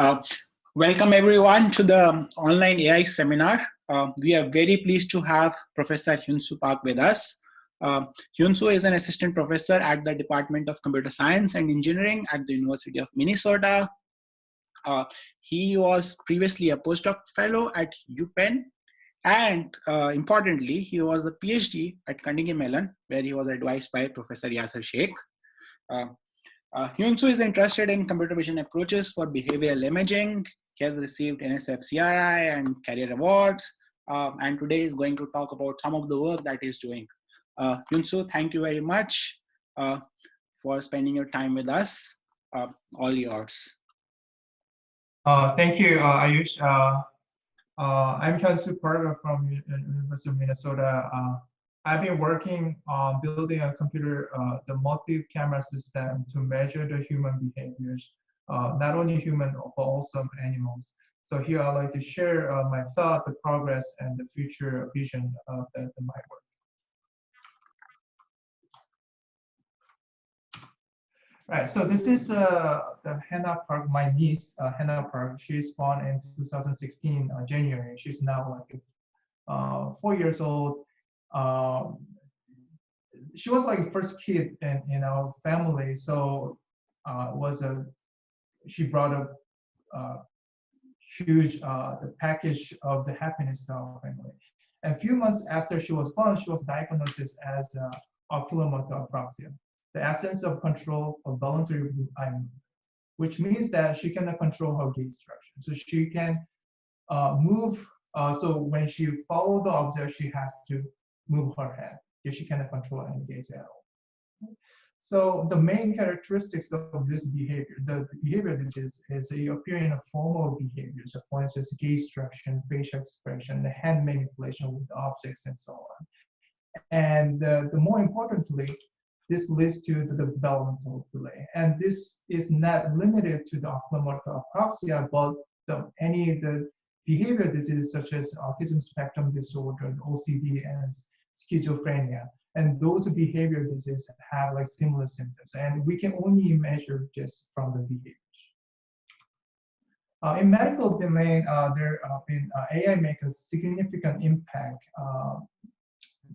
Uh, Welcome everyone to the online AI seminar. We are very pleased to have Professor Hyun Soo with us. Hyun Soo is an assistant professor at the Department of Computer Science and Engineering at the University of Minnesota. He was previously a postdoc fellow at UPenn, and importantly, he was a PhD at Carnegie Mellon, where he was advised by Professor Yasser Sheikh. Hyun Soo is interested in computer vision approaches for behavioral imaging. He has received NSF CRI and career awards, and today is going to talk about some of the work that he's doing. Hyun Soo, thank you very much for spending your time with us. All yours. Thank you, Ayush. I'm Hyun Soo from University of Minnesota. I've been working on building a computer, the multi-camera system to measure the human behaviors, not only human, but also animals. So here I'd like to share my thought, the progress, and the future vision of my work. Right, so this is the Hannah Park, my niece, Hannah Park. She's born in 2016, January. She's now like 4 years old. She was like the first kid in our family, so she brought a huge the package of the happiness to our family. And a few months after she was born, she was diagnosed as oculomotor apraxia, the absence of control of voluntary eye movement, which means that she cannot control her gaze structure. So she can move. So when she follows the object, she has to move her head, because she cannot control any gaze at all. So the main characteristics of this behavior, the behavior disease, is appearing of formal behaviors. So for instance, gaze structure, facial expression, the hand manipulation with objects, and so on. And the more importantly, this leads to the developmental delay. And this is not limited to the oculomotor apraxia, but any of the behavior diseases such as autism spectrum disorder, OCD, and schizophrenia. And those behavior diseases have like similar symptoms. And we can only measure this from the behaviors. In medical domain, AI make a significant impact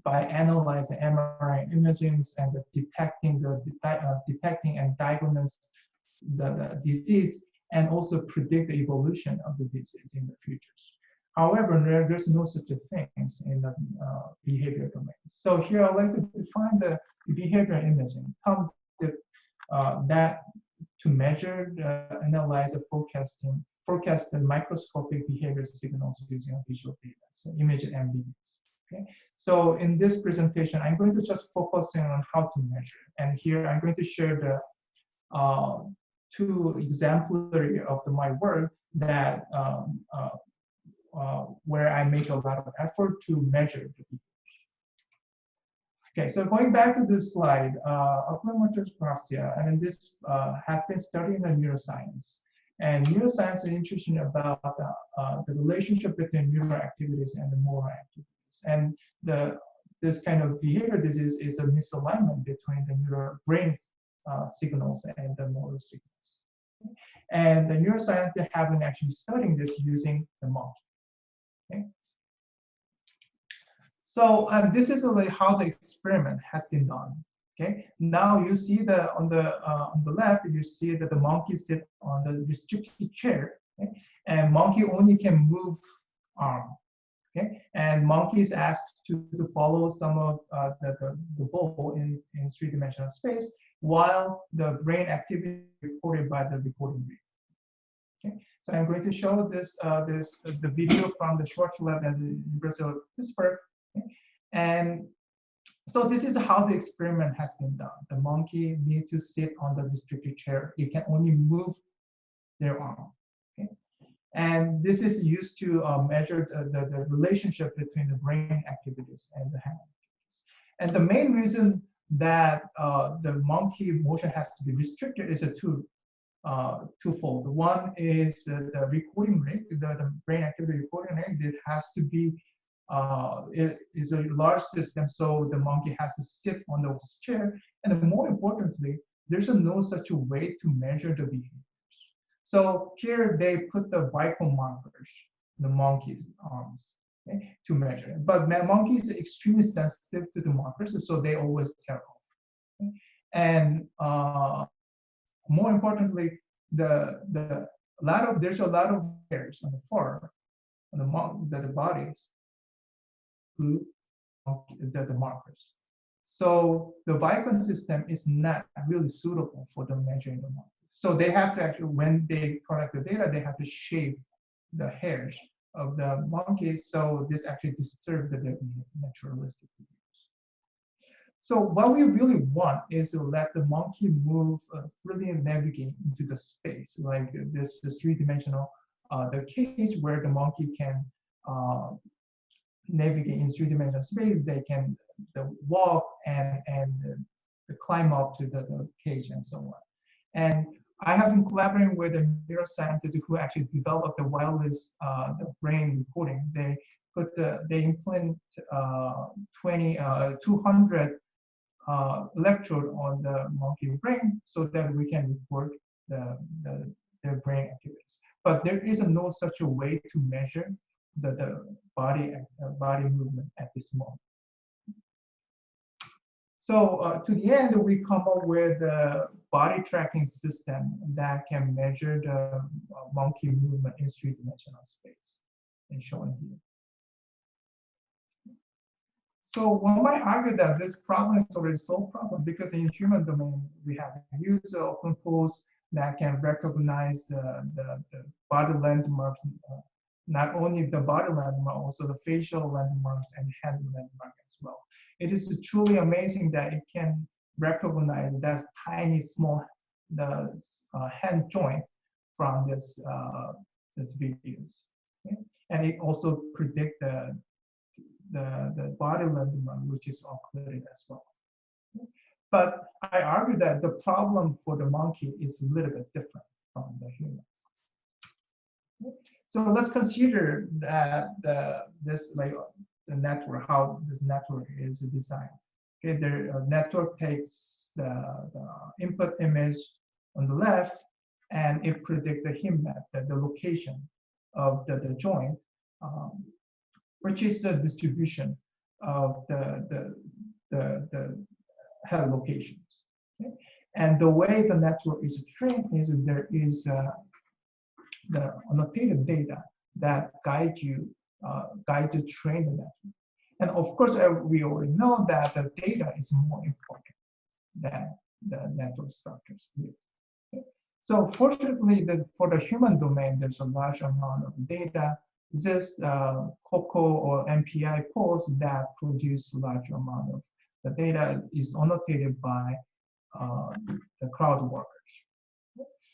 by analyzing MRI images and detecting and diagnose the disease, and also predict the evolution of the disease in the futures. However, there's no such a thing in the behavior domain. So here I'd like to define the behavior imaging, that to measure, analyze, and forecast the microscopic behavior signals using visual data, so image and videos. Okay, so in this presentation, I'm going to just focus on how to measure. And here I'm going to share the two exemplary of my work that where I make a lot of effort to measure the behaviors. Okay, so going back to this slide, oculomotor apraxia, and this has been studied in the neuroscience. And neuroscience is interested about the relationship between neural activities and the motor activities. And this kind of behavior disease is a misalignment between the neural brain signals and the motor signals. And the neuroscientists have been actually studying this using the monkey. Okay. So this is really how the experiment has been done. Okay. Now you see on the left, you see that the monkey sits on the restricted chair, okay? And monkey only can move arm. Okay. And monkey is asked to follow some of the ball in three-dimensional space, while the brain activity is recorded by the recording rate. Okay. So I'm going to show the video from the Schwartz Lab at the University of Pittsburgh. Okay. And so this is how the experiment has been done. The monkey needs to sit on the restricted chair. It can only move their arm. Okay. And this is used to measure the relationship between the brain activities and the hand activities. And the main reason that the monkey motion has to be restricted is twofold. One is the recording rate, the brain activity recording rate. It has to be, it is a large system, so the monkey has to sit on the chair. And more importantly, there's no such a way to measure the behaviors. So here they put the vital markers, the monkey's arms, okay, to measure. But monkeys are extremely sensitive to the markers, so they always tear off. Okay? And more importantly, there's a lot of hairs on the fur, on the bodies, the markers. So the Vicon system is not really suitable for the measuring the markers. So they have to actually, when they collect the data, they have to shape the hairs of the monkeys. So this actually disturbs the naturalistic views. So what we really want is to let the monkey move freely and navigate into the space, like this three-dimensional the case where the monkey can navigate in three-dimensional space. They can walk and climb up to the cage and so on. And I have been collaborating with a neuroscientist who actually developed the wireless the brain recording. They implant 200 electrode on the monkey brain so that we can record their brain activities. But there is no such a way to measure the body movement at this moment. So to the end, we come up with a body tracking system that can measure the monkey movement in three-dimensional space, and shown here. So one might argue that this problem is already solved problem because in human domain, we have used open pools that can recognize the body landmarks, not only the body landmark, also the facial landmarks and hand landmark as well. It is truly amazing that it can recognize that tiny, small hand joint from this videos, okay? And it also predict the body landmark, which is occluded as well. But I argue that the problem for the monkey is a little bit different from the humans. So let's consider that the network, how this network is designed. Okay, the network takes the input image on the left, and it predicts the heat map, the location of the joint, which is the distribution of the head locations. Okay? And the way the network is trained is there is the annotated data that guide to train the network. And of course, we already know that the data is more important than the network structures here. Okay? So fortunately, for the human domain, there's a large amount of data. This COCO or MPI pods that produce a large amount of the data is annotated by the crowd workers.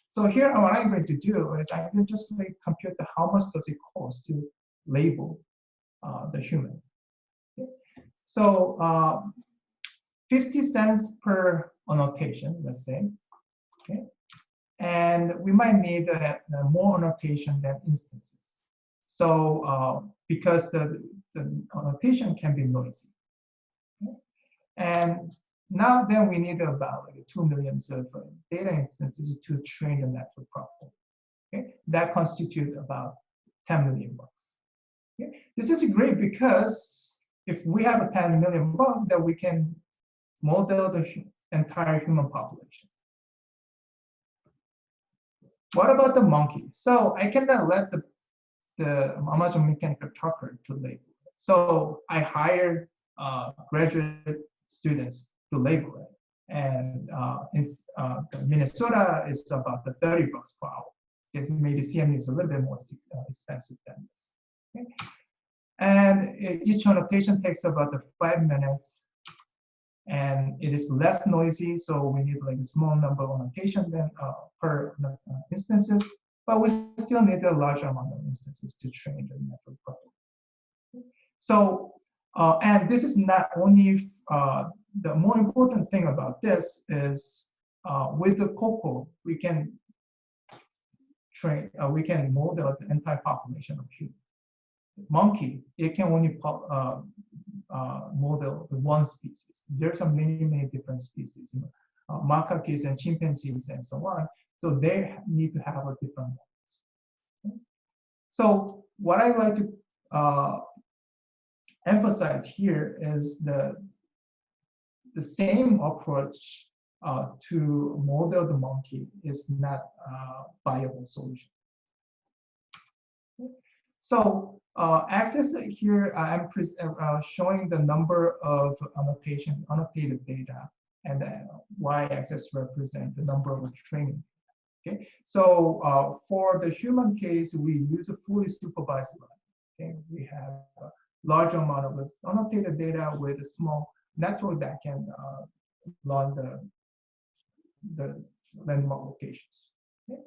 So here, what I'm going to do is I can just compute how much does it cost to label the human. Okay. So 50 cents per annotation, let's say. Okay. And we might need more annotation than instances. So because the annotation can be noisy. Okay. And now then we need about 2 million of data instances to train the network properly. Okay. That constitutes about 10 million bucks. Okay. This is great because if we have 10 million bucks, then we can model the entire human population. What about the monkey? So I cannot let the Amazon Mechanical Turker to label it. So I hired graduate students to label it. And Minnesota is about the 30 bucks per hour. Because maybe CMU is a little bit more expensive than this. Okay? And each annotation takes about 5 minutes. And it is less noisy, so we need a small number of annotation than per instances. But we still need a large amount of instances to train the network properly. So, and this is not only, the more important thing about this is with the COCO, we can train, we can model the entire population of humans. Monkey, it can only model the one species. There's many different species, macaques and chimpanzees and so on. So they need to have a different one. So what I like to emphasize here is the same approach to model the monkey is not a viable solution. So axis here, I'm showing the number of annotated data, and the y-axis represent the number of training. Okay, so for the human case, we use a fully supervised learning. Okay, we have a large amount of annotated data with a small network that can learn the landmark locations. Okay.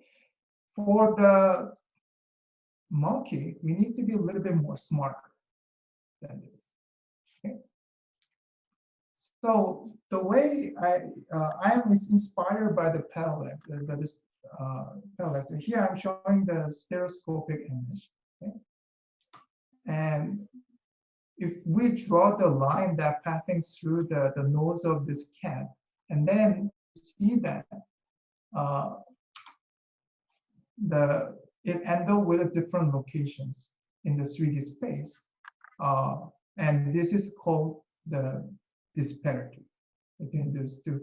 For the monkey, we need to be a little bit more smarter than this. Okay. So the way I am inspired by the palette, palette. So here I'm showing the stereoscopic image. Okay. And if we draw the line that passing through the nose of this cat, and then see that it ends up with different locations in the 3D space, and this is called the disparity between those two.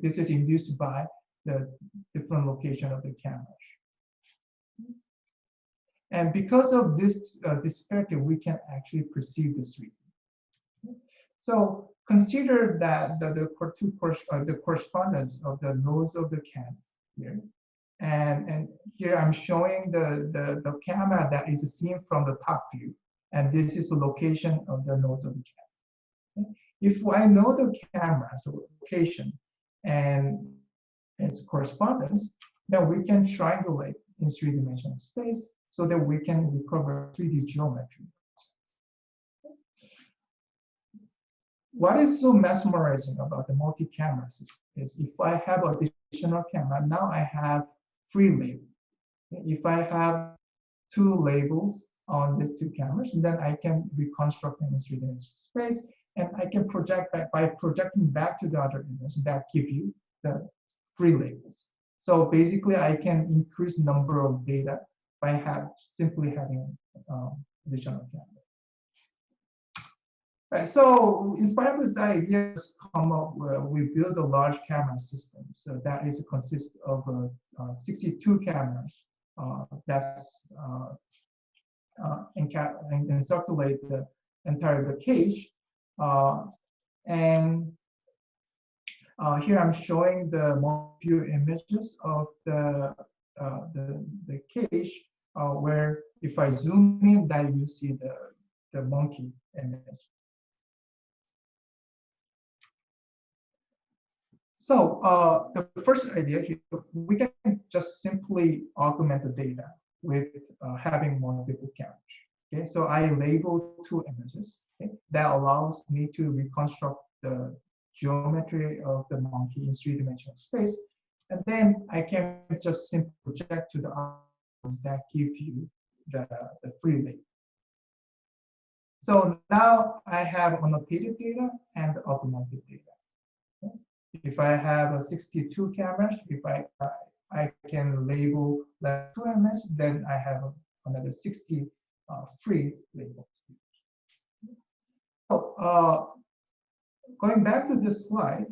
This is induced by the different location of the cameras. And because of this disparity, we can actually perceive the 3D. So consider that the correspondence of the nose of the cat here. And here I'm showing the camera that is seen from the top view. And this is the location of the nose of the cat. Okay. If I know the camera, so location, and its correspondence, then we can triangulate in 3-dimensional space so that we can recover 3D geometry. What is so mesmerizing about the multi-cameras is if I have additional camera, now I have 3 labels. If I have 2 labels on these 2 cameras, then I can reconstruct in 3D space, and I can project back by projecting back to the other image that give you the 3 labels. So basically, I can increase number of data by simply having additional camera. Right, so inspired with that idea, come up we build a large camera system. So that consists of 62 cameras that's encapsulate the entire cage. And here I'm showing the multiview images of the cage, where if I zoom in, that you see the monkey image. So the first idea here, we can just simply augment the data with having multiple cameras. Okay, so I label 2 images. Okay, that allows me to reconstruct the geometry of the monkey in 3-dimensional space, and then I can just simply project to the others that give you the free label. So now I have annotated data and augmented data. Okay. If I have 62 cameras, if I can label 2 images, then I have another 60 free labels. So going back to this slide,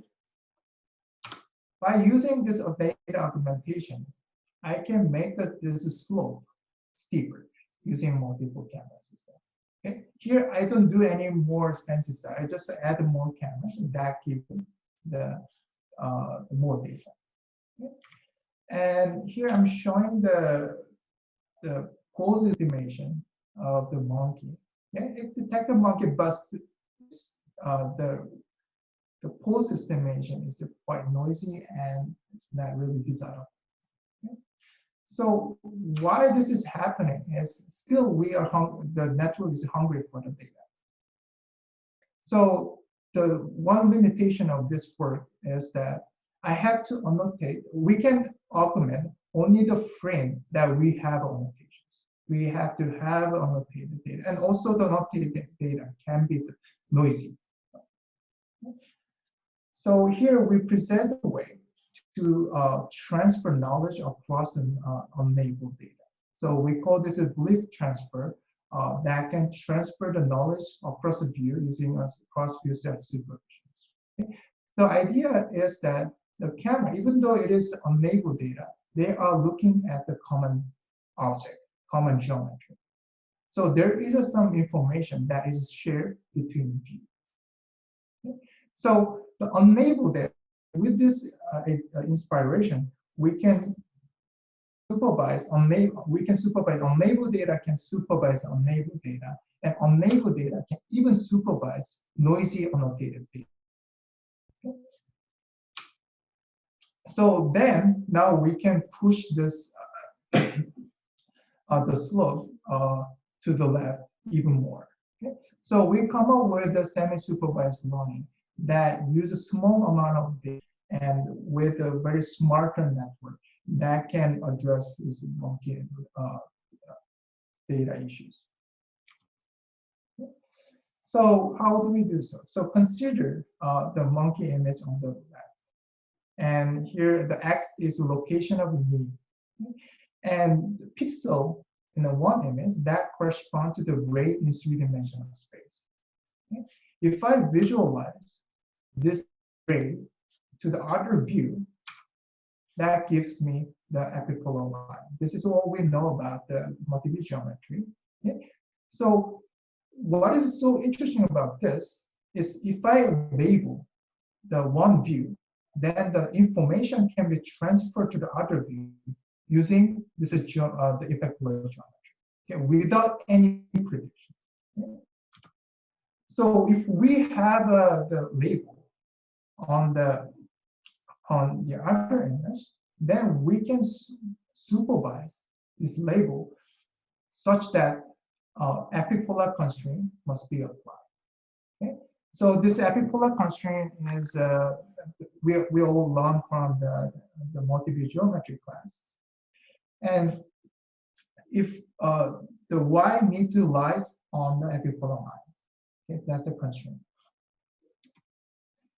by using this data augmentation, I can make this slope steeper using multiple camera system. Okay, here I don't do any more fancy stuff. I just add more cameras, and that gives the more data. Okay. And here I'm showing the pose estimation of the monkey. Okay. It detects the monkey, but the pose estimation is quite noisy and it's not really desirable. Okay. So why this is happening is still the network is hungry for the data. So the one limitation of this work is that I have to annotate. We can augment only the frame that we have annotations. We have to have annotated data, and also the annotated data can be noisy. So here we present a way to transfer knowledge across the unlabeled data. So we call this a belief transfer that can transfer the knowledge across a view using a cross-view self-supervisions. Okay? The idea is that the camera, even though it is unlabeled data, they are looking at the common object, common geometry. So there is some information that is shared between views. Okay? So the unlabeled data, with this inspiration, we can supervise unlabeled data can supervise unlabeled data, and unlabeled data can even supervise noisy annotated data. Okay? So then now we can push this the slope to the left even more. Okay? So we come up with a semi-supervised learning that uses a small amount of data and with a very smarter network that can address these monkey data issues. Okay? So how do we do so? So consider the monkey image on the left. And here the X is the location of the knee. Okay? And the pixel in the one image that corresponds to the ray in three-dimensional space. Okay? If I visualize this ray to the other view, that gives me the epipolar line. This is all we know about the multiview geometry. Okay? So what is so interesting about this is if I label the one view, then the information can be transferred to the other view using this the epipolar geometry, okay, without any prediction. Okay? So if we have the label on the other image, then we can supervise this label such that epipolar constraint must be applied. Okay? So this epipolar constraint is we all learned from the multiview geometry class. And if the y need to lies on the epipolar line, okay, that's the constraint.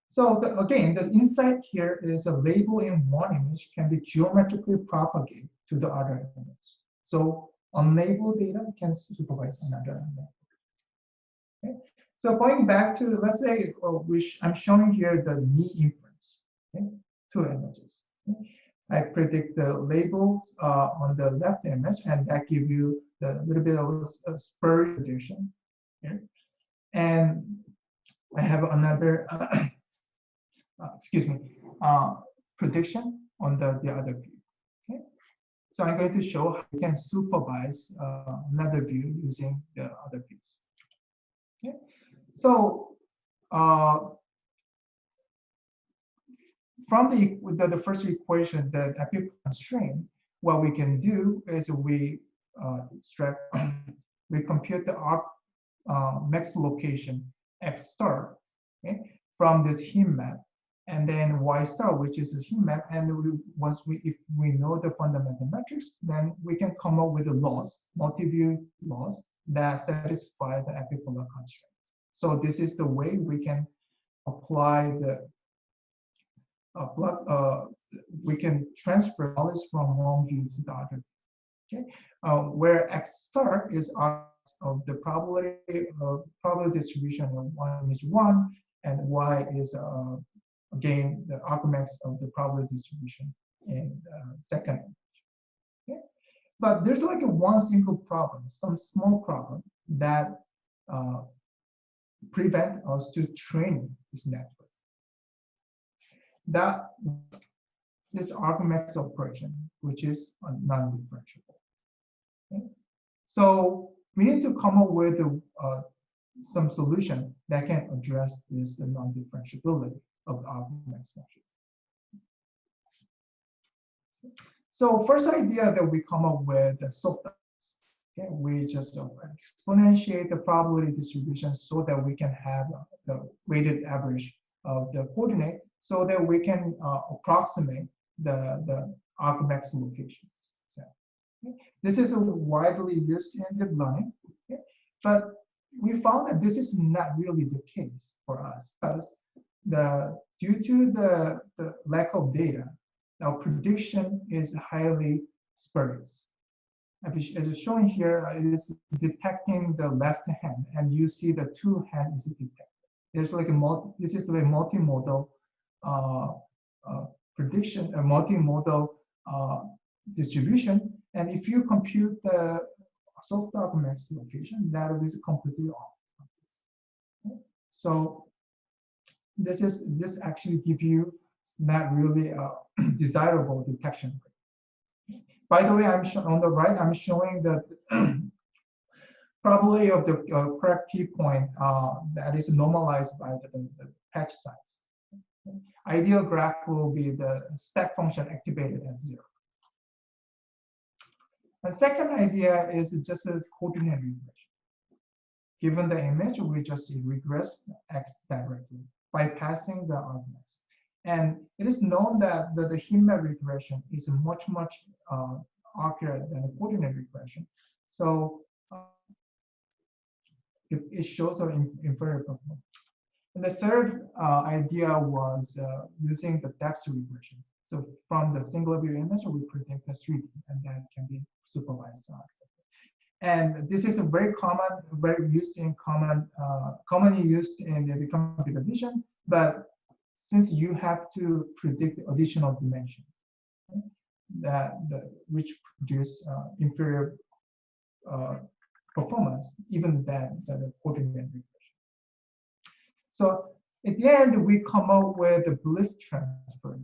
So again, the insight here is a label in one image can be geometrically propagated to the other image. So unlabeled data can supervise another unlabeled. Okay? So going back to, let's say, I'm showing here the knee inference, okay? Two images. Okay? I predict the labels on the left image, and that gives you the little bit of a spur prediction. Okay? And I have another prediction on the other view. Okay? So I'm going to show how you can supervise another view using the other views. Okay? So from the first equation, the epipolar constraint, what we can do is we extract, we compute the max location x star, okay, from this HIM map, and then y star, which is this HIM map, and if we know the fundamental metrics, then we can come up with a loss, multiview loss that satisfy the epipolar constraint. So this is the way we can apply the we can transfer knowledge from one view to the other. Okay, where x star is of the probability distribution of one is 1, and y is again the argmax of the probability distribution in second image. Okay? But there's like one simple problem, some small problem that prevent us to train this network. That this argmax operation, which is non-differentiable. Okay? So we need to come up with some solution that can address this non-differentiability of the argmax measure. So first idea that we come up with the self-occlusion. Okay, we just exponentiate the probability distribution so that we can have the weighted average of the coordinate, so that we can approximate the argmax locations. So, okay. This is widely used in deep learning, okay. But we found that this is not really the case for us, because due to the lack of data, Now prediction is highly spurious. As shown here, it is detecting the left hand, and you see the two hands is detected. There's like this is like multimodal prediction, a multimodal distribution. And if you compute the soft-argument location, that is completely off. So this actually gives you not really a desirable detection rate. By the way, on the right, I'm showing the probability of the correct key point that is normalized by the patch size. Ideal graph will be the step function activated as 0. The second idea is just a coordinate regression. Given the image, we just regress x directly by passing the arguments. And it is known that the HUMBI regression is much accurate than the coordinate regression. So it shows an inferior performance. And the third idea was using the depth regression. So from the single view image, we predict the 3D, and that can be supervised. And this is a very commonly used in the computer vision. But since you have to predict additional dimension, which produce inferior performance, even than the coordinate regression. So at the end, we come up with a belief transfer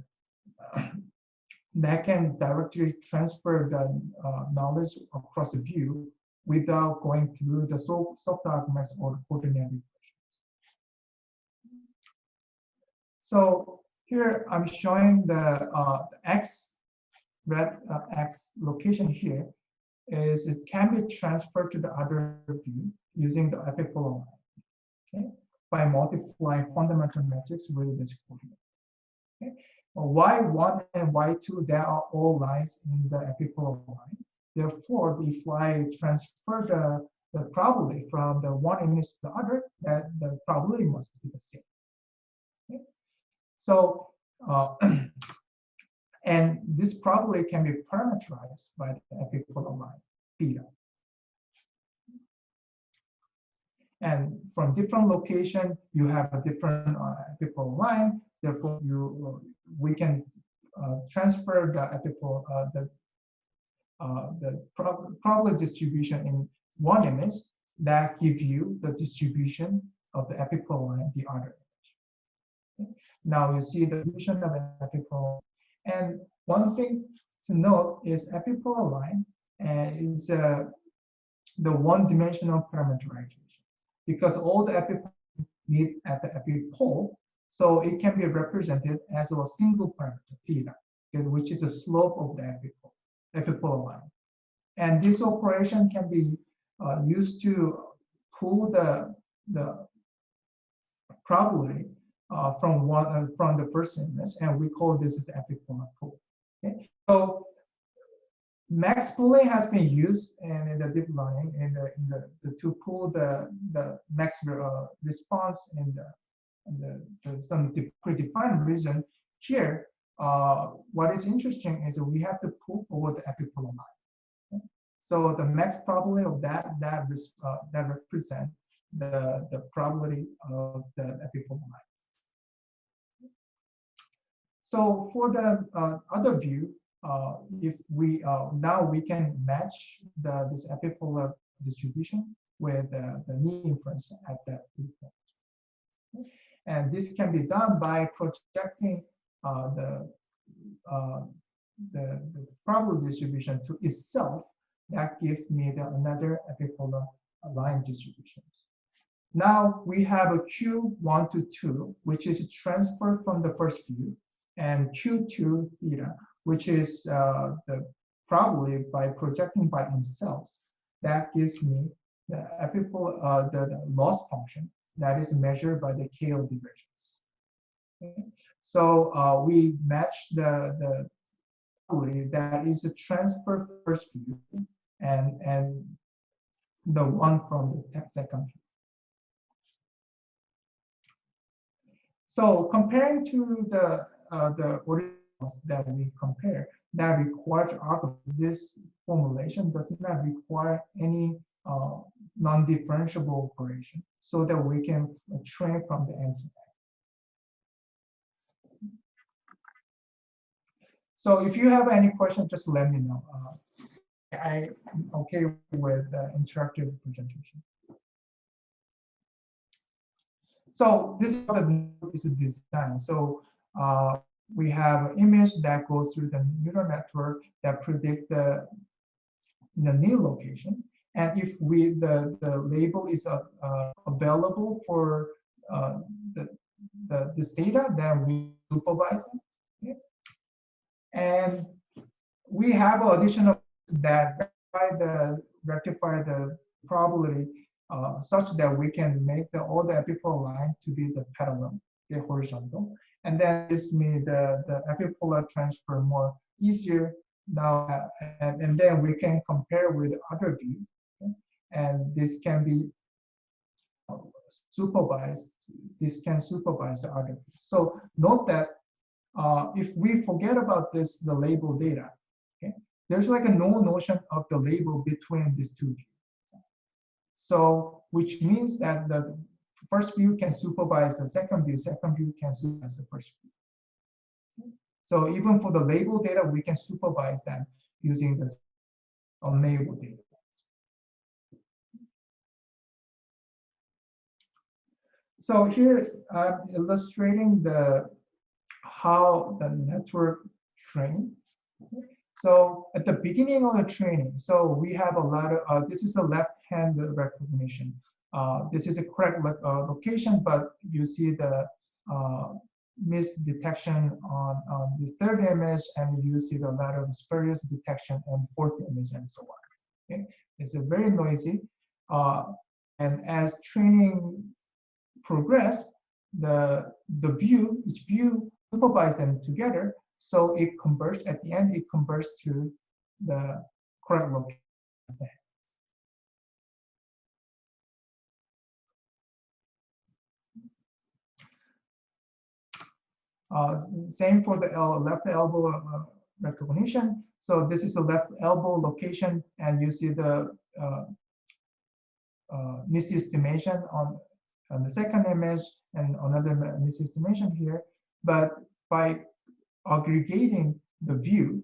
that can directly transfer the knowledge across a view without going through the soft arguments or coordinate regressions. So here I'm showing the red X location here is it can be transferred to the other view using the epipolar line, okay, by multiplying fundamental metrics with this coordinate. Okay. Well, Y1 and Y2, they are all lines in the epipolar line. Therefore, if I transfer the probability from the one image to the other, that the probability must be the same. Okay. So, and this probability can be parameterized by the epipolar line, theta. And from different location, you have a different epipolar line. Therefore, we can transfer the probability distribution in one image that gives you the distribution of the epipolar line in the other image. Okay. Now you see the distribution of epipolar. And one thing to note is epipolar line is the one-dimensional parameterization, because all the epipoles meet at the epipole, so it can be represented as a single parameter, theta, which is the slope of the epipolar line. And this operation can be used to pull the probability from the first image, and we call this as epipolar pull. Okay? So max pooling has been used in the deep learning to pull the max response in some predefined region. Here, what is interesting is that we have to pull over the epipolar line. Okay? So the max probability of that represents the probability of the epipolar line. So for the other view, if we now we can match this epipolar distribution with the knee inference at that point. Okay. And this can be done by projecting the probability distribution to itself. That gives me another epipolar line distribution. Now we have a Q1 to 2, which is transferred from the first view, and Q2 theta, which is the probability by projecting by themselves. That gives me the epipolar, the loss function that is measured by the KL divergence. Okay. So we match the probability that is the transfer first view and the one from the second view. So comparing to the original that we compare that requires algorithm. This formulation does not require any non-differentiable operation, so that we can train from the end to end. So if you have any questions, just let me know. I'm okay with interactive presentation. So this is how the network is designed. So we have an image that goes through the neural network that predict the new location. And if the label is available for this data, then we supervise it. Okay? And we have additional that rectify the probability such that we can make all the epipolar line to be the parallel, the horizontal. And then this means the epipolar transfer more easier now, and then we can compare with other view, okay? And this can be supervised. This can supervise the other view. So note that if we forget about the label data, okay, there's like a no notion of the label between these two views. So which means that the first view can supervise the second view can supervise the first view. So even for the label data, we can supervise them using the unlabeled data. So here I'm illustrating how the network trained. So at the beginning of the training, so we have a lot of, this is the left-hand recognition. This is a correct location, but you see the misdetection on this third image, and you see the lot of spurious detection on fourth image and so on. Okay? It's a very noisy. And as training progress, each view supervise them together, so it converts at the end. It converts to the correct location. Same for the left elbow recognition. So this is the left elbow location, and you see the misestimation on the second image, and another misestimation here. But by aggregating the view,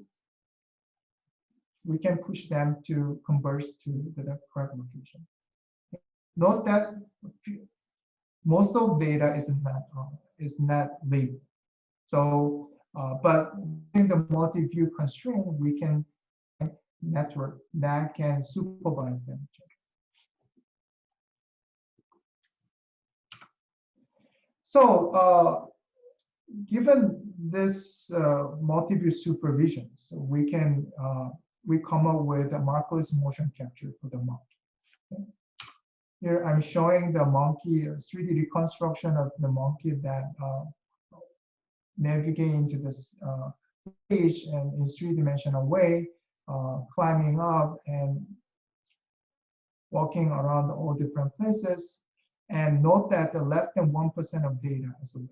we can push them to converge to the correct location. Note that most of data is not labeled. So, but in the multi-view constraint, we can network that can supervise them. So, given this multi-view supervision, so we come up with a markerless motion capture for the monkey. Okay? Here I'm showing the monkey 3D reconstruction of the monkey that navigate into this page and in three-dimensional way, climbing up and walking around all different places. And note that the less than 1% of data is labeled.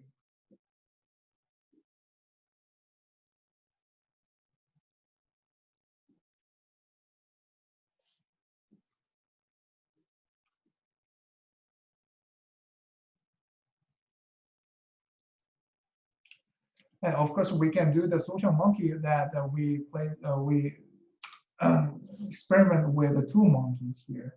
And of course, we can do the social monkey that we experiment with the two monkeys here.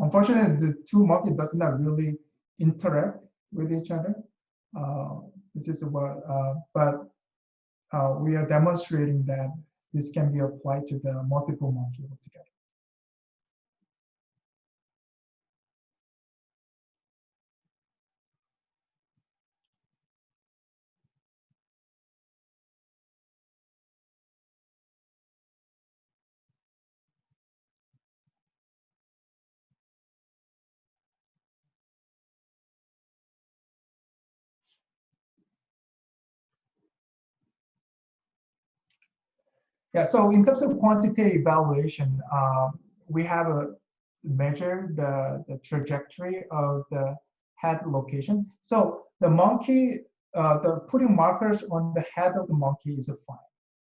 Unfortunately, the two monkeys does not really interact with each other. This is what, but we are demonstrating that this can be applied to the multiple monkey altogether. Yeah, so in terms of quantitative evaluation, we have measure the trajectory of the head location. So the monkey, the putting markers on the head of the monkey is fine.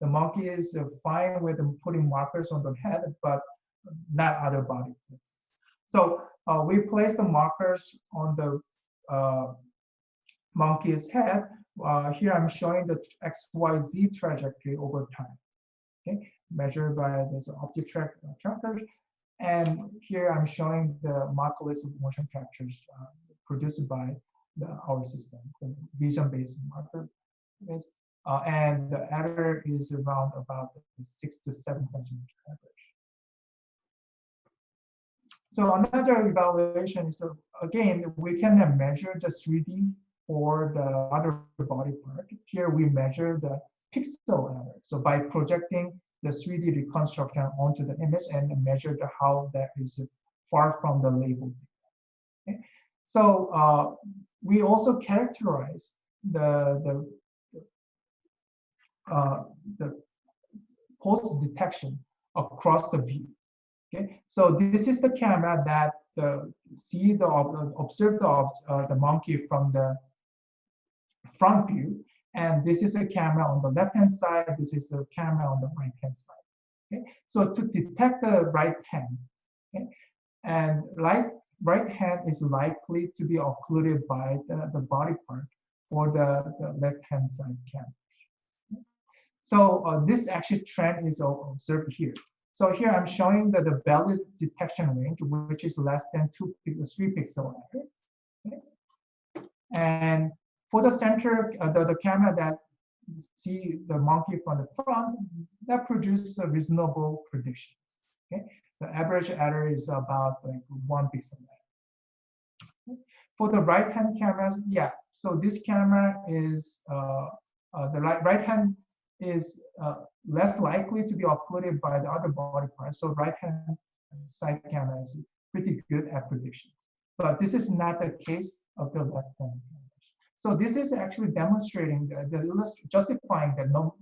The monkey is fine with putting markers on the head, but not other body places. So we place the markers on the monkey's head. Here I'm showing the XYZ trajectory over time, okay, measured by this optic tracker. And here I'm showing the marker list of motion captures produced by our system, the vision-based marker list. And the error is around about 6 to 7 centimeter average. So another evaluation is, again, we can measure the 3D for the other body part. Here we measure the pixel error. So by projecting the 3D reconstruction onto the image and measure how that is far from the label. Okay? So we also characterize the post detection across the view. Okay, so this is the camera that observe the monkey from the front view, and this is a camera on the left-hand side. This is the camera on the right-hand side. Okay, so to detect the right hand, okay, and right hand is likely to be occluded by the body part for the left-hand side camera. So this actually trend is observed here. So here I'm showing the valid detection range, which is less than 3 pixel error. Okay? And for the center, the camera that see the monkey from the front, that produces a reasonable predictions. Okay? The average error is about like 1 pixel error. Okay? For the right-hand cameras, yeah. So this camera is the right hand is less likely to be occluded by the other body parts. So right-hand side camera is pretty good at prediction. But this is not the case of the left-hand cameras. So this is actually demonstrating justifying the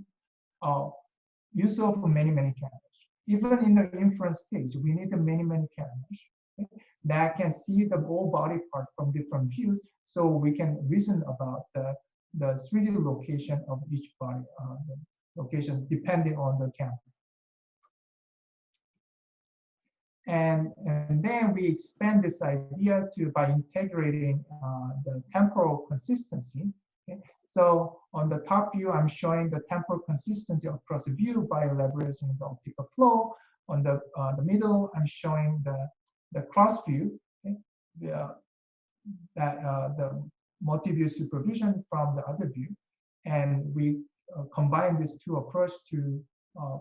use of many cameras. Even in the inference case, we need many cameras, okay, that can see the whole body part from different views, so we can reason about the 3D location of each body, location depending on the camera. And then we expand this idea by integrating the temporal consistency. Okay? So on the top view, I'm showing the temporal consistency across the view by leveraging the optical flow. On the middle, I'm showing the cross view, okay? The multiview supervision from the other view. And we combine these two approaches to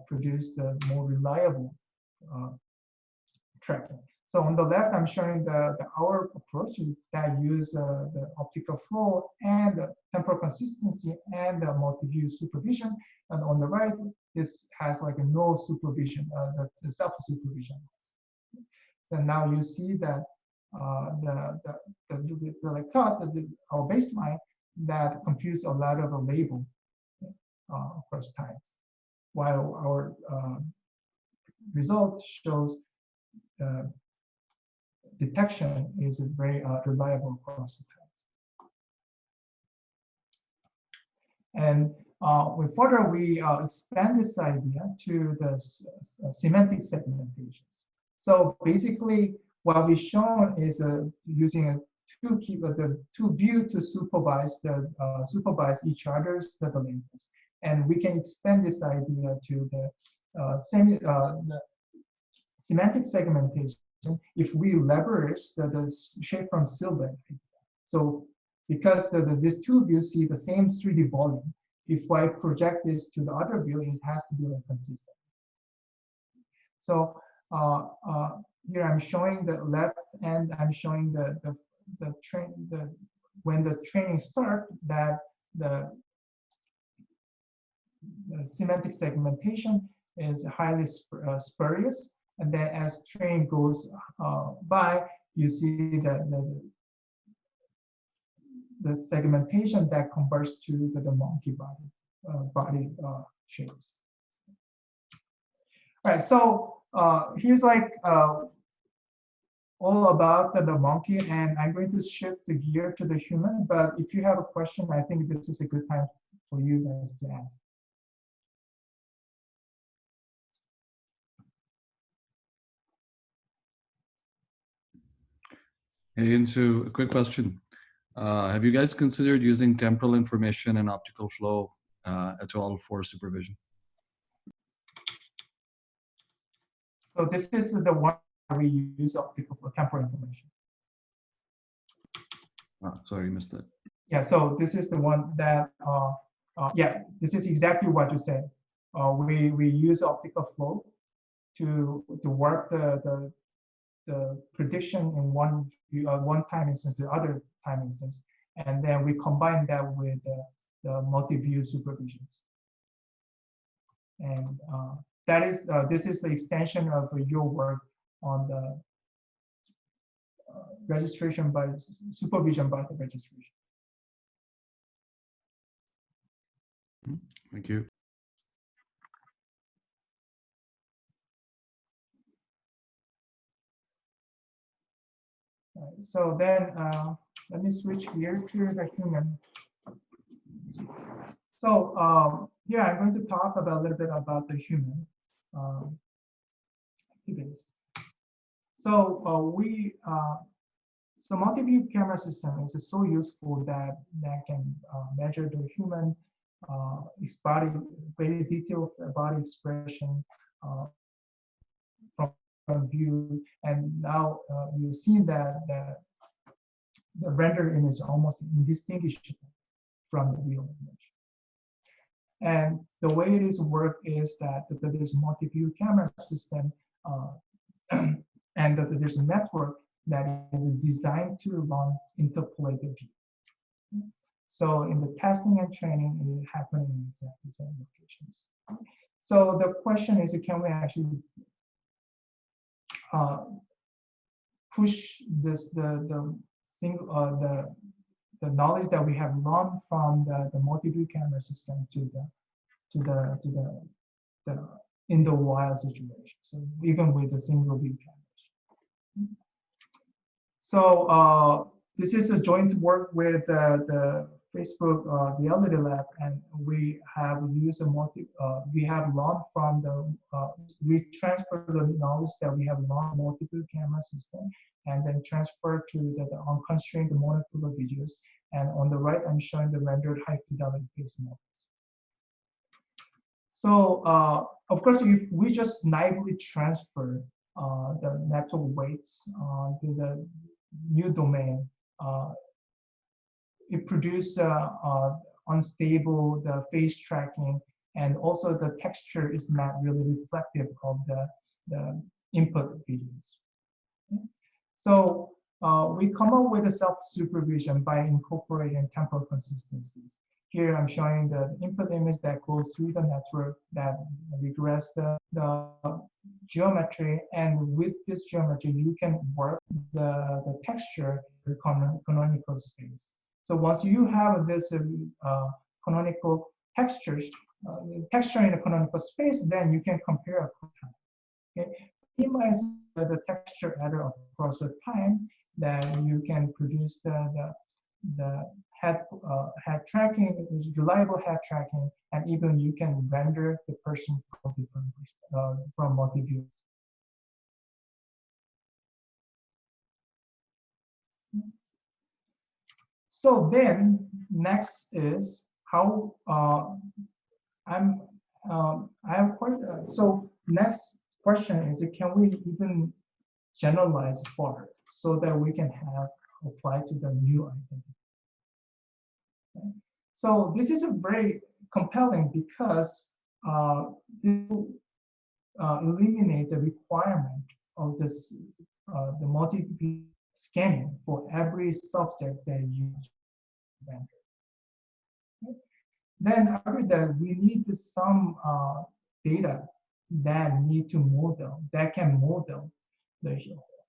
produce the more reliable tracking. So on the left, I'm showing our approach that use the optical flow and the temporal consistency and the multi-view supervision. And on the right, this has like a no supervision, the self-supervision. So now you see that our baseline that confused a lot of the label across times, while our result shows detection is very reliable across the times. And further, we expand this idea to the semantic segmentations. So basically, what we've shown is using the two view to supervise each other's the labels, and we can extend this idea to the semantic segmentation if we leverage the shape from silhouette. So because these two views see the same 3D volume, if I project this to the other view, it has to be like consistent. So here I'm showing the left, and I'm showing when the training starts, that the semantic segmentation is highly spurious. And then as train goes by, you see that the segmentation that converts to the monkey body shapes. All right, so here's like all about the monkey, and I'm going to shift the gear to the human. But if you have a question, I think this is a good time for you guys to ask. Hey, Hyun Soo, a quick question. Have you guys considered using temporal information and optical flow at all for supervision? So this is the one we use optical flow, temporal information. Oh, sorry, missed that. Yeah, so this is the one that, yeah, this is exactly what you said. We use optical flow to work the prediction in one time instance to other time instance, and then we combine that with the multi-view supervisions. And that is this is the extension of your work on the registration by supervision by the registration. Thank you. So then let me switch gear to the human. So here I'm going to talk about a little bit about the human activities. So so multi-view camera system is so useful that can measure the human body, very detailed body expression from view, and now you see that the rendered image is almost indistinguishable from the real image. And the way it is work is that there's multi-view camera system and that there's a network that is designed to run interpolated view. So in the testing and training, it happens in exactly the same locations. So the question is, can we actually push this the knowledge that we have learned from the multi-view camera system to the in the wild situation, so even with a single view camera. So this is a joint work with the Facebook Reality Lab, and we have used we have learned from we transfer the knowledge that we have learned multiple camera system, and then transfer to the unconstrained monocular videos. And on the right, I'm showing the rendered high fidelity face models. So of course, if we just naively transfer the network weights to the new domain, it produces unstable face tracking, and also the texture is not really reflective of the input videos. So we come up with a self-supervision by incorporating temporal consistencies. Here I'm showing the input image that goes through the network that regress the geometry, and with this geometry you can work the texture in canonical space. So once you have this canonical textures, texture in a canonical space, then you can compare a time. Okay? Minimize the texture error across the time, then you can produce the head tracking, reliable head tracking, and even you can render the person from different from multi-views. So then next is how I have quite so next question is, can we even generalize further so that we can have apply to the new identity? Okay. So this is a very compelling because eliminate the requirement of this the multi-view scanning for every subject that you render. Okay. Then after that, we need some data that need to model, that can model the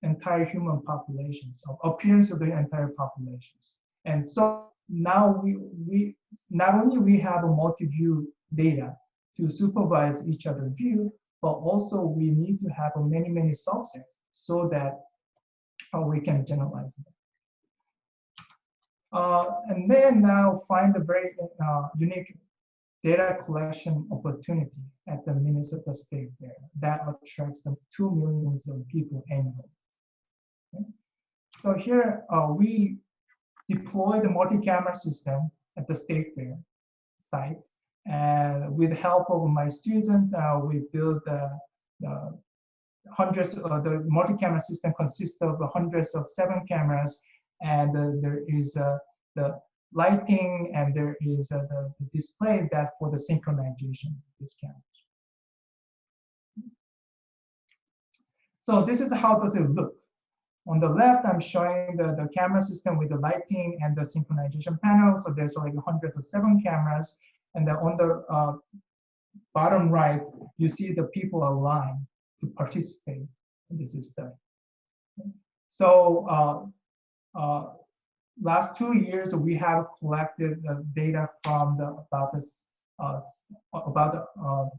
entire human population, so appearance of the entire populations. And so now we not only we have a multi-view data to supervise each other view, but also we need to have many subjects so that we can generalize it. And then now find a very unique data collection opportunity at the Minnesota State Fair that attracts them 2 million of people annually. Okay. So here we deploy the multi-camera system at the State Fair site, and with the help of my student, we build the hundreds. The multi-camera system consists of hundreds of 7 cameras, and there is the lighting, and there is the display that for the synchronization of these cameras. So this is how does it look. On the left, I'm showing the camera system with the lighting and the synchronization panel. So there's like hundreds of 7 cameras. And then on the bottom right, you see the people aligned to participate in this study. So last 2 years, we have collected data from about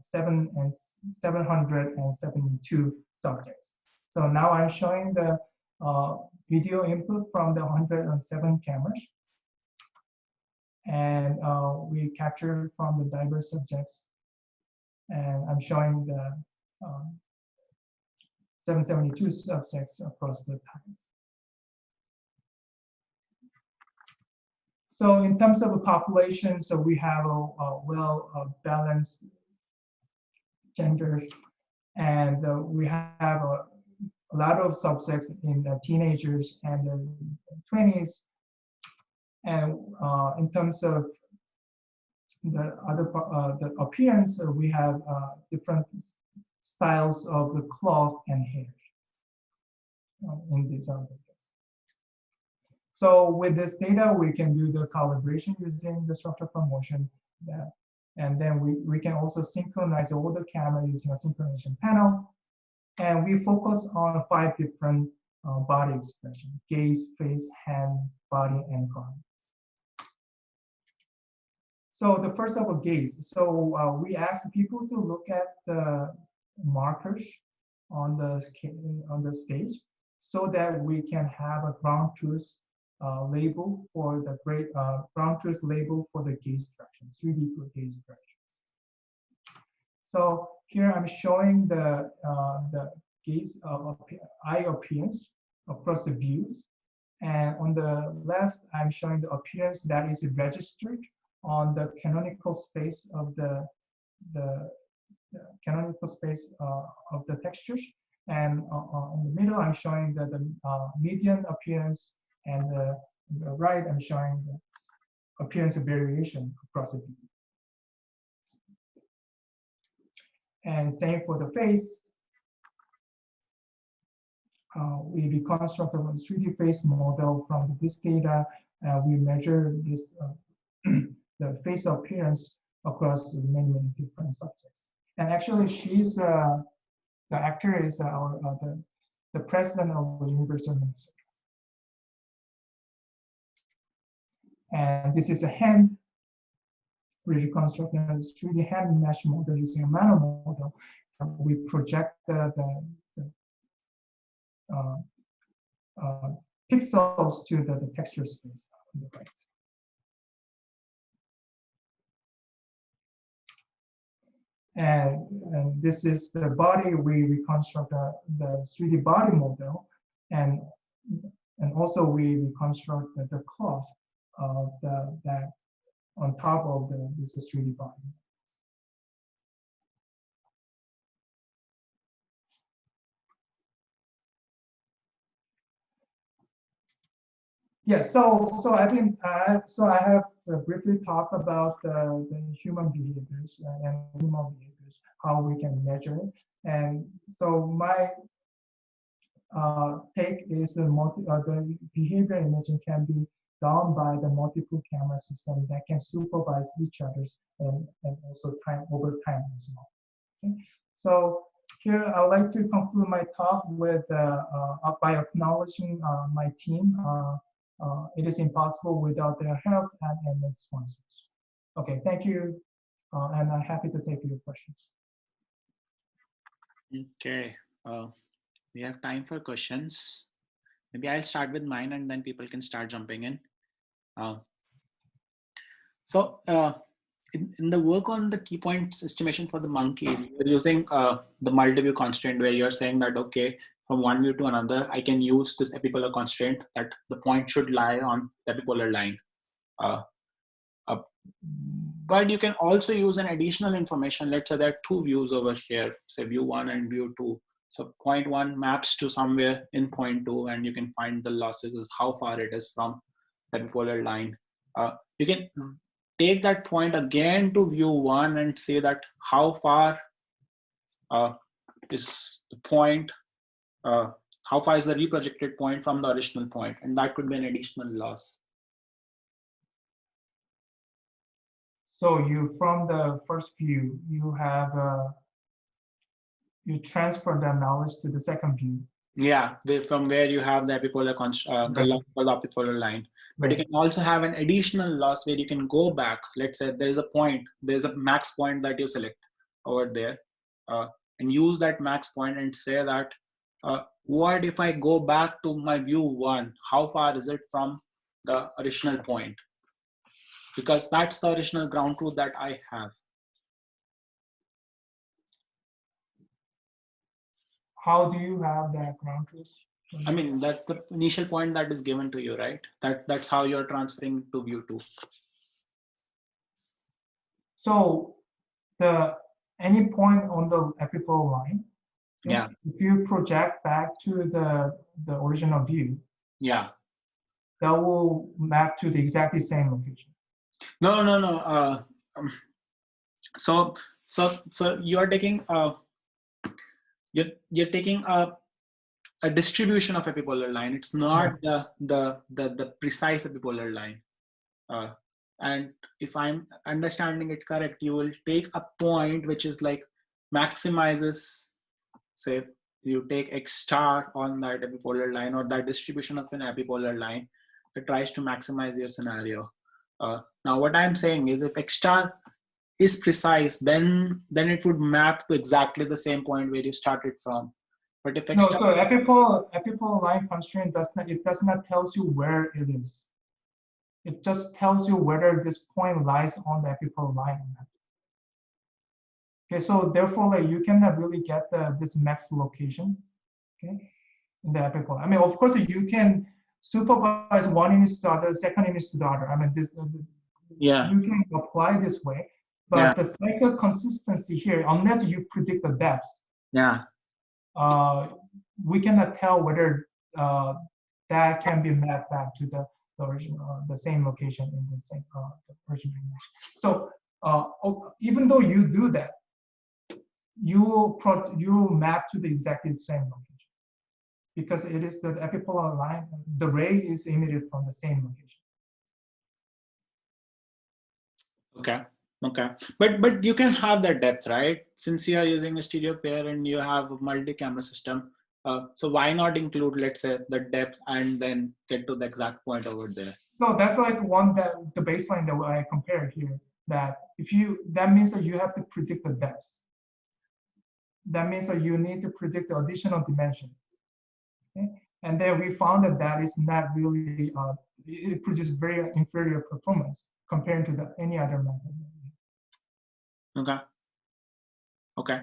772 subjects. So now I'm showing the video input from the 107 cameras, and we captured from the diverse subjects, and I'm showing the 772 subjects across the times. So in terms of a population, so we have a well-balanced gender, and we have a lot of subjects in the teenagers and the 20s. And in terms of the other the appearance, we have different styles of the cloth and hair in these articles. So with this data, we can do the calibration using the structure from motion. And then we can also synchronize all the camera using a synchronization panel. And we focus on 5 different body expression: gaze, face, hand, body, and arm. So the first of all, gaze. So we ask people to look at the markers on the stage, so that we can have a ground truth label for the ground truth label for the gaze direction, 3D gaze directions. So here I'm showing the gaze eye appearance across the views, and on the left I'm showing the appearance that is registered on the canonical space of the canonical space of the textures, and on the middle I'm showing the median appearance, and on the right I'm showing the appearance of variation across the view. And same for the face. We reconstruct a 3D face model from this data. We measure this the face appearance across many different subjects. And actually, she's the actor is the president of the University of Minnesota. And this is a hand. We reconstruct a 3D hand mesh model using a manual model. We project the pixels to the texture space on the right. And this is the body. We reconstruct the 3D body model, and also we reconstruct the cloth of that on top of this 3D body. Yeah, so I have briefly talked about the human behaviors and animal behaviors, how we can measure it. And so my take is the behavior imaging can be done by the multiple camera system that can supervise each other's and also over time as well. Okay? So here I would like to conclude my talk with by acknowledging my team. It is impossible without their help and their sponsors. Okay, thank you, and I'm happy to take your questions. Okay, we have time for questions. Maybe I'll start with mine and then people can start jumping in. So in the work on the key points estimation for the monkeys, you're using the multiview constraint where you're saying that, okay, from one view to another, I can use this epipolar constraint that the point should lie on the epipolar line. But you can also use an additional information. Let's say there are two views over here, say view 1 and view 2. So point 1 maps to somewhere in point 2, and you can find the losses is how far it is from the epipolar line. You can take that point again to view 1 and say that how far is the point, how far is the reprojected point from the original point, and that could be an additional loss. So you, from the first view, you have you transfer the knowledge to the second view. Yeah, from where you have the epipolar the epipolar line. But Right. you can also have an additional loss where you can go back. Let's say there's a point, there's a max point that you select over there, and use that max point and say that, what if I go back to my view 1? How far is it from the original point? Because that's the original ground truth that I have. How do you have that ground truth? I mean, that's the initial point that is given to you, right? That's how you're transferring to view 2. So any point on the epipolar line, okay, Yeah. if you project back to the original view, Yeah. that will map to the exactly same location. No. So you're taking you're taking a distribution of epipolar line. It's not the precise epipolar line. And if I'm understanding it correct, you will take a point which is like maximizes, say you take X star on that epipolar line or that distribution of an epipolar line that tries to maximize your scenario. Now what I'm saying is if X star is precise, then it would map to exactly the same point where you started from. But if X No, star, so epipolar line constraint does not tells you where it is. It just tells you whether this point lies on the epipolar line or not. Okay, so therefore, like, you cannot really get this max location, okay, in the epipolar. I mean, of course, you can supervise one image to the other, second image to the other. I mean, this yeah, you can apply this way, but yeah, the cycle consistency here, unless you predict the depth, yeah, we cannot tell whether that can be mapped back to the original, the same location in the same the original image. So even though you do that, you map to the exactly same location because it is the epipolar line. The ray is emitted from the same location. Okay. But you can have that depth, right? Since you are using a stereo pair and you have a multi-camera system, so why not include, let's say, the depth and then get to the exact point over there? So that's like the baseline that I compared here. That that means that you have to predict the depth. That means that you need to predict the additional dimension. Okay? And then we found that is not really, it produces very inferior performance compared to any other method. Okay.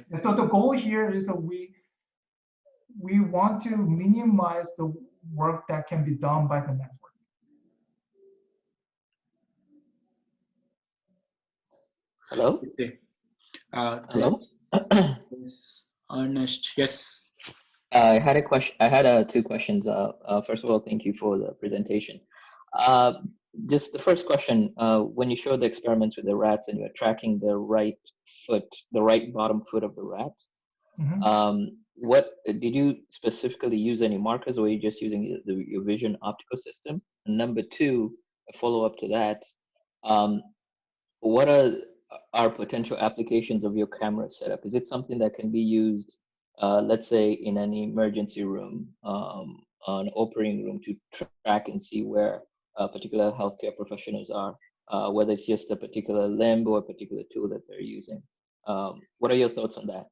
And so the goal here is that we want to minimize the work that can be done by the network. Hello? Let's see. Hello? Yes, Ernest, yes. I had a question. I had two questions. First of all, thank you for the presentation. Just the first question, when you showed the experiments with the rats and you're tracking the right bottom foot of the rat, what did you specifically use any markers, or were you just using your vision optical system? And number two, a follow-up to that, what are potential applications of your camera setup? Is it something that can be used, let's say, in an emergency room, an operating room, to track and see where particular healthcare professionals are, whether it's just a particular limb or a particular tool that they're using? What are your thoughts on that?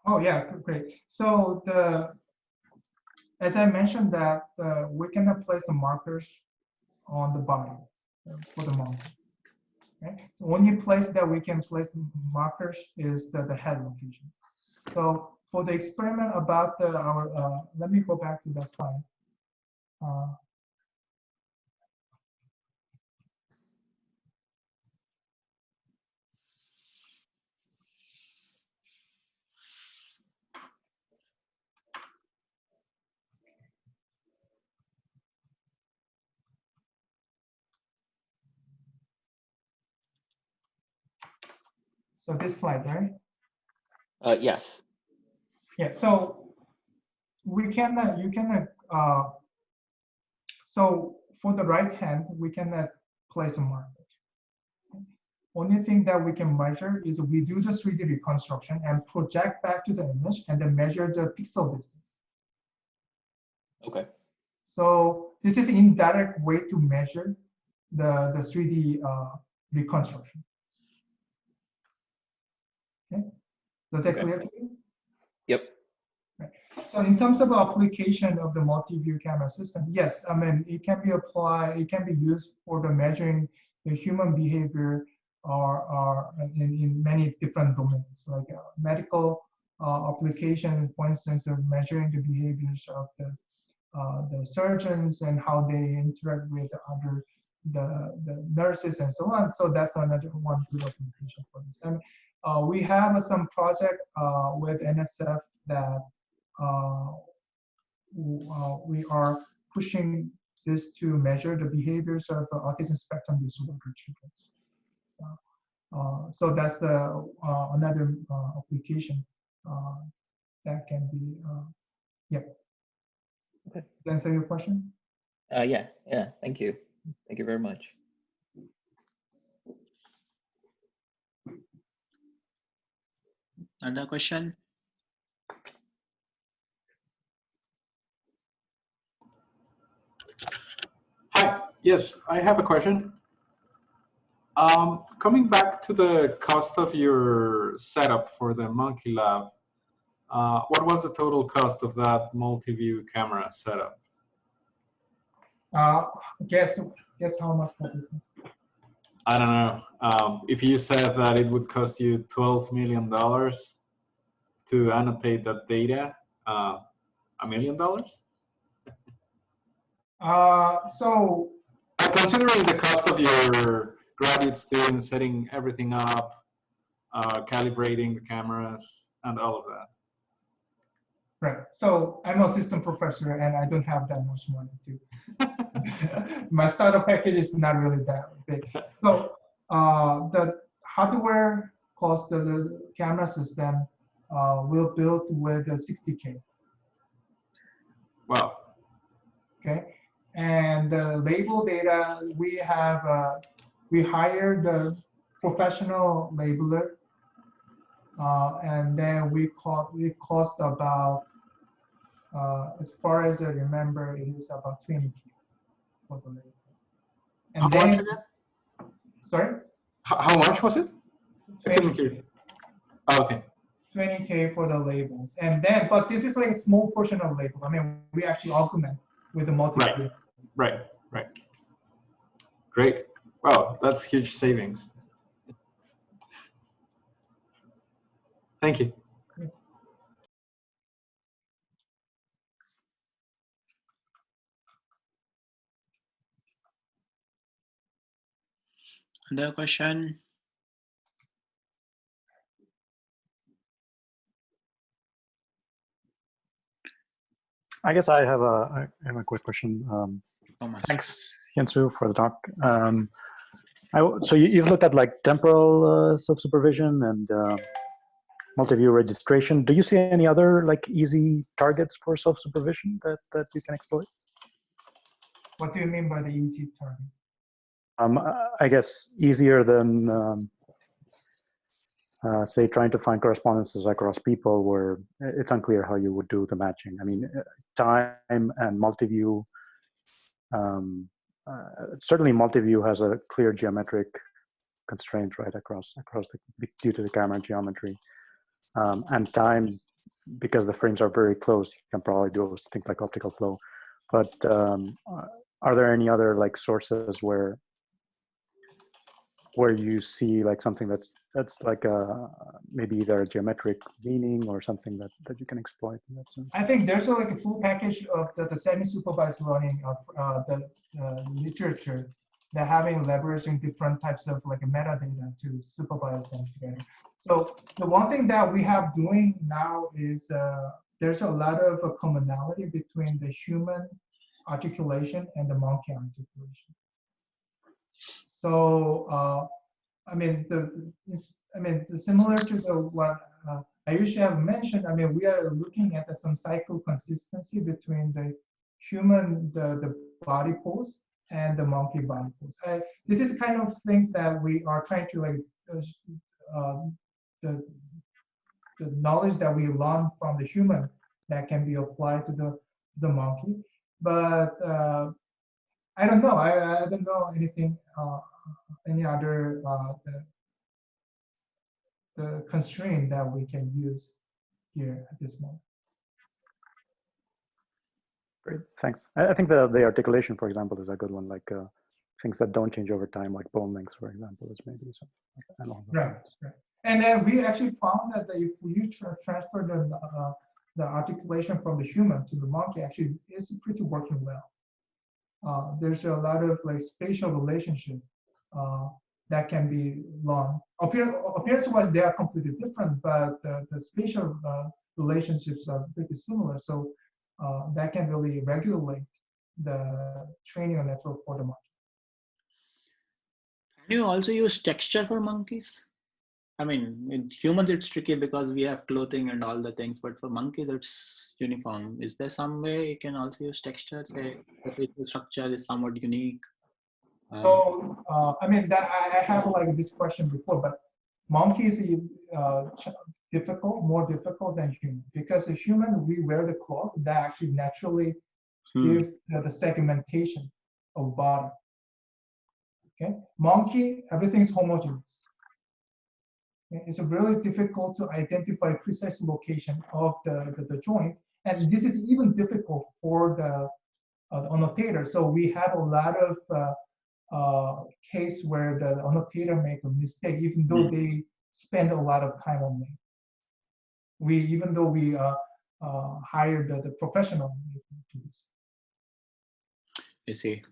Oh yeah, great. So as I mentioned that we cannot place the markers on the body for the monkey. Okay? The only place that we can place the markers is the head location. So for the experiment about let me go back to that slide. So this slide, right? Yes. Yeah. So we cannot. You cannot. So for the right hand, we cannot place a marker. Only thing that we can measure is we do the 3D reconstruction and project back to the image and then measure the pixel distance. Okay. So this is an indirect way to measure the 3D reconstruction. Okay. Does that clear to you? Yep. Right. So in terms of application of the multi-view camera system, yes, I mean, it can be applied, it can be used for the measuring the human behavior or in many different domains, like medical application, for instance, of measuring the behaviors of the surgeons and how they interact with the nurses and so on. So that's another one good application for this. And we have some project with NSF that we are pushing this to measure the behaviors of autism spectrum disorder children. So that's the another application that can be, yeah. Okay. Does that answer your question? Yeah. Thank you. Thank you very much. Another question? Hi, yes, I have a question. Coming back to the cost of your setup for the Monkey Lab, what was the total cost of that multi-view camera setup? Guess how much does it cost? I don't know. If you said that it would cost you $12 million to annotate that data, $1 million? So considering the cost of your graduate students setting everything up, calibrating the cameras, and all of that. right. So I'm an assistant professor, and I don't have that much money to. My starter package is not really that big. So the hardware cost of the camera system will build with 60K. Wow. Okay, and the label data we have. We hired a professional labeler, and then it cost about. As far as I remember, it is about 20K for the label. And how then, much again? Sorry? How much was it? 20K. Oh, okay. 20K for the labels. And then, but this is like a small portion of label. I mean, we actually augment with the multi. Right. Great. Wow, that's huge savings. Thank you. Another question? I guess I have a quick question. Thanks, Hyun Soo, for the talk. So you've looked at like temporal self-supervision and multi-view registration. Do you see any other like easy targets for self-supervision that you can exploit? What do you mean by the easy target? I guess easier than say trying to find correspondences across people where it's unclear how you would do the matching. I mean, time and multiview, certainly multiview has a clear geometric constraint right across due to the camera geometry, and time because the frames are very close, you can probably do things like optical flow. But are there any other like sources where you see like something that's like a maybe either a geometric meaning or something that you can exploit in that sense? I think there's like a full package of the semi-supervised learning of the literature that having leveraging different types of like a metadata to supervise them together. So the one thing that we have doing now is there's a lot of commonality between the human articulation and the monkey articulation. So I mean, similar to what Ayush have mentioned. I mean, we are looking at some cycle consistency between the human, the body pose and the monkey body pose. This is kind of things that we are trying to like the knowledge that we learn from the human that can be applied to the monkey. But I don't know. I don't know anything. Any other the constraint that we can use here at this moment. Great, thanks. I think the articulation, for example, is a good one. Like things that don't change over time, like bone lengths, for example, is maybe something. Right. And then we actually found that if you transfer the articulation from the human to the monkey, actually is pretty working well. There's a lot of like spatial relationship that can be learned. Appearance-wise, they are completely different, but the spatial relationships are pretty similar. So that can really regulate the training of network for the monkey. Can you also use texture for monkeys? I mean, with humans it's tricky because we have clothing and all the things, but for monkeys it's uniform. Is there some way you can also use texture? Say the structure is somewhat unique. So I mean, that I have like this question before, but monkeys more difficult than human, because the human, we wear the cloth that actually naturally give the segmentation of body. Okay, monkey, everything's homogeneous. Okay? It's really difficult to identify precise location of the joint, and this is even difficult for the annotator. So we have a lot of case where the annotator make a mistake, even though they spend a lot of time on it. Even though we hired the professional to do this. I see.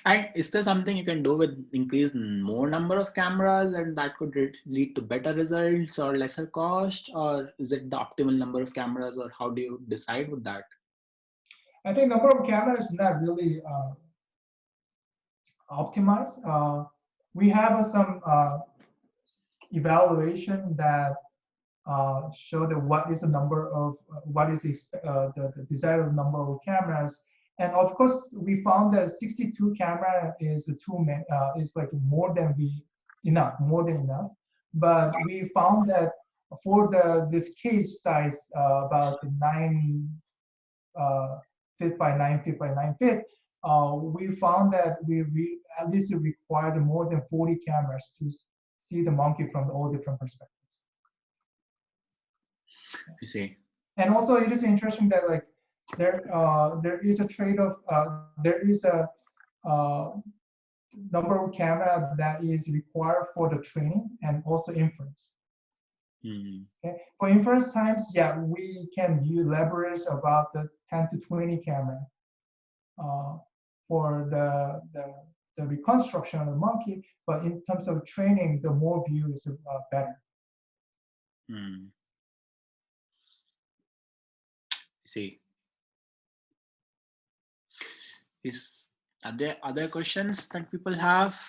And is there something you can do with increase more number of cameras and that could lead to better results or lesser cost, or is it the optimal number of cameras, or how do you decide with that? I think number of cameras is not really optimized. We have some evaluation that show that what is the number of what is the desired number of cameras, and of course we found that 62 camera is is like more than enough. But we found that for this case size about 9 feet by 9 feet by 9 feet, we found that we at least required more than 40 cameras to see the monkey from all different perspectives. I see. And also, it is interesting that like there is a trade-off. There is a number of camera that is required for the training and also inference. Okay. For inference times, yeah, we can leverage about the 10 to 20 camera for the reconstruction of the monkey. But in terms of training, the more view is better. See, are there other questions that people have?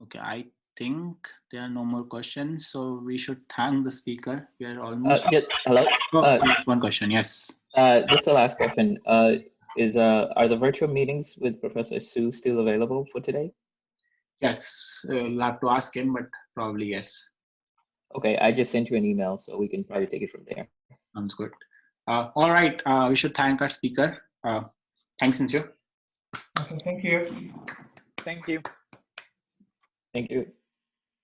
Okay, I think there are no more questions, so we should thank the speaker. We are almost. Hello. Just one question. Yes. Just the last question. Are the virtual meetings with Professor Soo still available for today? Yes, you'll have to ask him, but probably yes. Okay, I just sent you an email, so we can probably take it from there. Sounds good. All right, we should thank our speaker. Thanks, Hyun Soo. Okay, thank you. Thank you. Thank you.